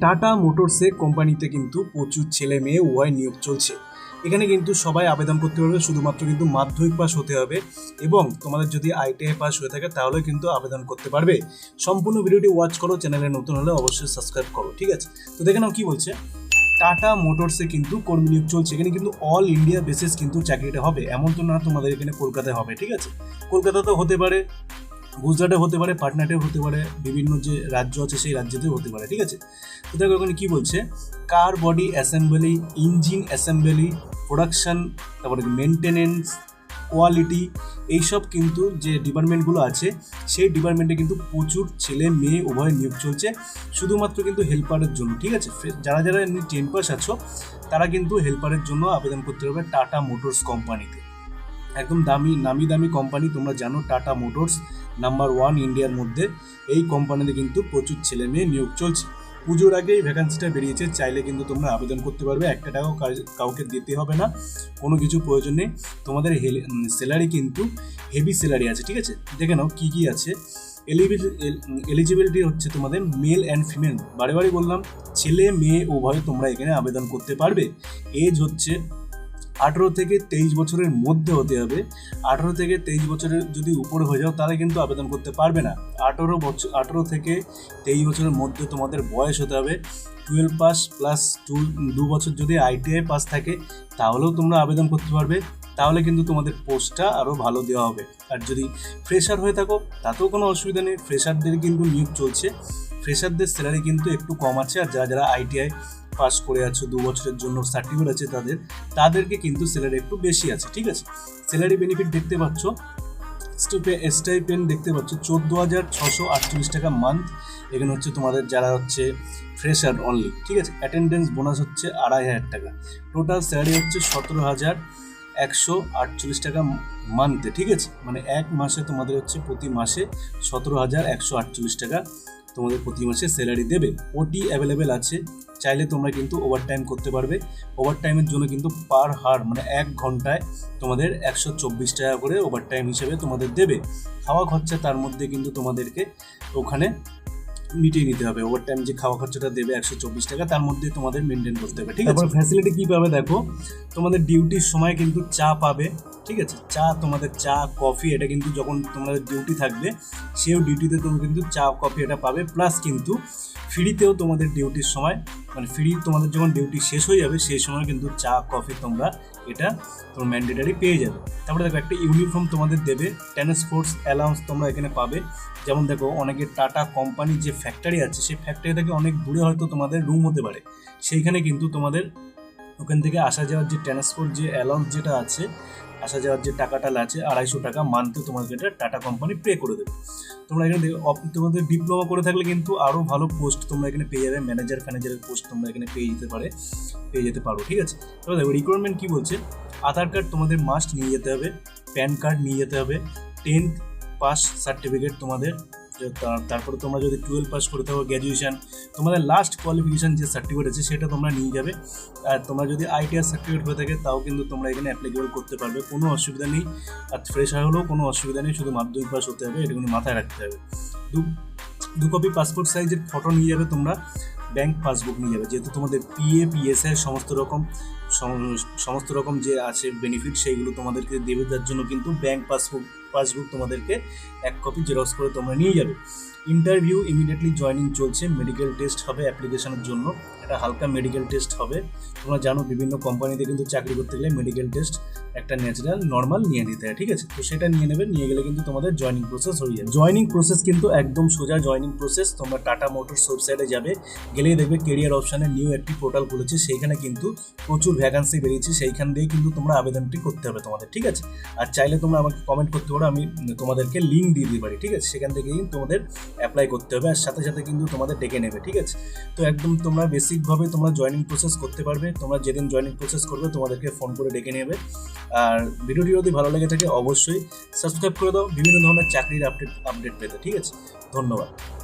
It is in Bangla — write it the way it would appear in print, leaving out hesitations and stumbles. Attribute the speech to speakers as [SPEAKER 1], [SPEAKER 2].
[SPEAKER 1] টাটা মোটরসে কোম্পানিতে কিন্তু প্রচুর ছেলে মেয়ে উভয় নিয়োগ চলছে। এখানে কিন্তু সবাই আবেদন করতে পারবে, শুধুমাত্র কিন্তু মাধ্যমিক পাস হতে হবে এবং তোমাদের যদি আইটিআই পাস হয়ে থাকে তাহলে কিন্তু আবেদন করতে পারবে। সম্পূর্ণ ভিডিওটি ওয়াচ করো, চ্যানেলে নতুন হলে অবশ্যই সাবস্ক্রাইব করো, ঠিক আছে? তো দেখে নাও কি বলছে। টাটা মোটরসে কিন্তু কর্মী নিয়োগ চলছে। এখানে কিন্তু অল ইন্ডিয়া বেসিস কিন্তু চাকরিটা হবে, এমন তো না তোমাদের এখানে কলকাতায় হবে, ঠিক আছে? কলকাতাতেও হতে পারে, গুজরাটে হতে পারে, পাটনাতেও হতে পারে, বিভিন্ন যে রাজ্য আছে সেই রাজ্যতেও হতে পারে, ঠিক আছে? তো দেখো ওখানে কী বলছে, car body assembly, engine assembly, production, তারপরে মেনটেনেন্স, কোয়ালিটি, এইসব কিন্তু যে ডিপার্টমেন্টগুলো আছে সেই ডিপার্টমেন্টে কিন্তু প্রচুর ছেলে মেয়ে উভয় নিয়োগ চলছে, শুধুমাত্র কিন্তু হেল্পারের জন্য, ঠিক আছে? যারা যারা এমনি 10 পাস আছো তারা কিন্তু হেল্পারের জন্য আবেদন করতে হবে টাটা মোটরস কোম্পানিতে। একদম নামি দামি কোম্পানি, তোমরা জানো টাটা মোটরস নাম্বার 1 ইন্ডিয়ার মধ্যে। এই কোম্পানিতে কিন্তু প্রচুর ছেলে মেয়ে নিয়োগ চলছে। পুজোর আগেই ভ্যাকান্সিটা বেরিয়েছে, চাইলে কিন্তু তোমরা আবেদন করতে পারবে, একটা টাকাও কাউকে দিতে হবে না, কোনো কিছু প্রয়োজন নেই। তোমাদের স্যালারি কিন্তু হেভি স্যালারি আছে, ঠিক আছে? দেখে নাও কী কী আছে। এলিজিবিলিটি হচ্ছে তোমাদের মেল অ্যান্ড ফিমেল, বারে বারে বললাম, ছেলে মেয়ে উভয় তোমরা এখানে আবেদন করতে পারবে। এজ হচ্ছে 18 থেকে 23 বছরের মধ্যে হতে হবে। 18 থেকে 23 বছরের যদি উপরে হয়ে যাও তাহলে কিন্তু আবেদন করতে পারবে না। 18 থেকে 23 বছরের মধ্যে তোমাদের বয়স হতে হবে। 12 পাস প্লাস 2 বছর যদি আইটিআই পাস থাকে তাহলেও তোমরা আবেদন করতে পারবে, তাহলে কিন্তু তোমাদের পোস্টটা আরও ভালো দেওয়া হবে। আর যদি ফ্রেশার হয়ে থাকো তাতেও কোনো অসুবিধা নেই, ফ্রেশারদের কিন্তু নিয়োগ চলছে। ফ্রেশারদের স্যালারি কিন্তু একটু কম আছে, আর যারা যারা আইটিআই পাস করে আছো 2 বছরের জন্য সার্টিফিকেট আছে তাদেরকে কিন্তু স্যালারি একটু বেশি আছে, ঠিক আছে? স্যালারি বেনিফিট দেখতে পাচ্ছ, স্টাইপেন্ড দেখতে পাচ্ছ 14,648 টাকা মান্থ। এখানে হচ্ছে তোমাদের যারা হচ্ছে ফ্রেশার অনলি, ঠিক আছে? অ্যাটেন্ডেন্স বোনাস হচ্ছে 2,500 টাকা। টোটাল স্যালারি হচ্ছে 17,148 টাকা মান্থে, ঠিক আছে? মানে এক মাসে তোমাদের হচ্ছে প্রতি মাসে 17,148 টাকা তোমাদের প্রতি মাসে স্যালারি দেবে। ওটি অ্যাভেলেবেল আছে, চাইলে তোমরা কিন্তু ওভারটাইম করতে পারবে। ওভারটাইমের জন্য কিন্তু পার হাওয়ার মানে 1 ঘন্টায় তোমাদের 124 টাকা করে ওভারটাইম হিসেবে তোমাদের দেবে। খাওয়া খরচা তার মধ্যে কিন্তু তোমাদেরকে ওখানে মিটিয়ে নিতে হবে। ওভারটাইম যে খাওয়া খরচাটা দেবে 124 টাকা, তার মধ্যে তোমাদের মেনটেন করতে হবে, ঠিক আছে? তারপর ফ্যাসিলিটি কী পাবে দেখো, তোমাদের ডিউটির সময় কিন্তু চা পাবে, ঠিক আছে? তোমাদের চা কফি এটা কিন্তু যখন তোমাদের ডিউটি থাকবে সেও ডিউটিতে তুমি কিন্তু চা কফি এটা পাবে, প্লাস কিন্তু ফ্রিতেও তোমাদের ডিউটির সময় মানে তোমাদের যখন ডিউটি শেষ হয়ে যাবে সেই সময় কিন্তু চা কফি তোমরা এটা তোমার ম্যান্ডেটারি পেয়ে যাবে। তারপরে দেখো একটা ইউনিফর্ম তোমাদের দেবে, ট্রান্সপোর্ট অ্যালাউন্স তোমরা এখানে পাবে। যেমন দেখো অনেকের টাটা কোম্পানির যে ফ্যাক্টরি আছে সেই ফ্যাক্টরি থেকে অনেক দূরে হয়তো তোমাদের রুম হতে পারে, সেইখানে কিন্তু তোমাদের ওখান থেকে আসা যাওয়ার যে ট্রান্সপোর্ট যে অ্যালাউন্স যেটা আছে, আসা যাওয়ার যে টাকাটা আছে 250 টাকা মান্থে তোমাদের এটা টাটা কোম্পানি পে করে দেবে। তোমরা এখানে তোমাদের ডিপ্লোমা করে থাকলে কিন্তু আরও ভালো পোস্ট তোমরা এখানে পেয়ে যাবে, ম্যানেজারের পোস্ট তোমরা এখানে পেয়ে যেতে পারো, ঠিক আছে? তবে দেখো রিকোয়ারমেন্ট কী বলছে, আধার কার্ড তোমাদের মাস্ট নিয়ে যেতে হবে, প্যান কার্ড নিয়ে যেতে হবে, 10th পাস সার্টিফিকেট তোমাদের, তারপরে তোমরা যদি 12 পাস করে থাকো গ্র্যাজুয়েশন, তোমাদের লাস্ট কোয়ালিফিকেশান যে সার্টিফিকেট আছে সেটা তোমরা নিয়ে যাবে। আর তোমরা যদি আইটিআই সার্টিফিকেট হয়ে থাকে তাও কিন্তু তোমরা এখানে অ্যাপ্লিকেবল করতে পারবে, কোনো অসুবিধা নেই। আর ফ্রেশার হলেও কোনো অসুবিধা নেই, শুধু মাধ্যমিক পাস হতে হবে, এটা কিন্তু মাথায় রাখতে হবে। 2 কপি পাসপোর্ট সাইজের ফটো নিয়ে যাবে তোমরা, ব্যাংক পাসবুক নিয়ে যাবে, যেহেতু তোমাদের পিএ পিএসআই সমস্ত রকম যে আছে বেনিফিট সেইগুলো তোমাদেরকে দেবে, তার জন্য কিন্তু ব্যাংক পাসবুক তোমাদেরকে 1 কপি জেরক্স করে তোমরা নিয়ে যাবে। ইন্টারভিউ ইমিডিয়েটলি জয়েনিং চলছে, মেডিকেল টেস্ট হবে অ্যাপ্লিকেশনের জন্য, একটা হালকা মেডিকেল টেস্ট হবে। তোমরা জানো বিভিন্ন কোম্পানিতে কিন্তু চাকরি করতে গেলে মেডিকেল টেস্ট একটা ন্যাচারাল নর্মাল নিয়ে নিতে হয়, ঠিক আছে? তো সেটা নিয়ে গেলে কিন্তু তোমাদের জয়েনিং প্রসেস হয়ে যাবে। জয়েনিং প্রসেস কিন্তু একদম সোজা জয়েনিং প্রসেস। তোমরা টাটা মোটরস ওয়েবসাইটে যাবে, গেলেই দেখবে কেরিয়ার অপশানে নিউ একটি পোর্টাল খুলেছে, সেইখানে কিন্তু প্রচুর ভ্যাকান্সি বেরিয়েছে, সেইখান দিয়ে কিন্তু তোমরা আবেদনটি করতে হবে তোমাদের, ঠিক আছে? আর চাইলে তোমরা আমাকে কমেন্ট করতে পারো, আমি তোমাদেরকে লিঙ্ক দিয়ে দিতে পারি, ঠিক আছে? সেখান থেকেই তোমাদের অ্যাপ্লাই করতে হবে, আর সাথে সাথে কিন্তু তোমাদের ডেকে নেবে, ঠিক আছে? তো একদম তোমরা বেসিকভাবে তোমরা জয়েনিং প্রসেস করতে পারবে। তোমরা যেদিন জয়েনিং প্রসেস করবে তোমাদেরকে ফোন করে ডেকে নেবে। আর ভিডিওটি যদি ভালো লেগে থাকে অবশ্যই সাবস্ক্রাইব করে দাও বিভিন্ন ধরনের চাকরির আপডেট পেতে, ঠিক আছে? ধন্যবাদ।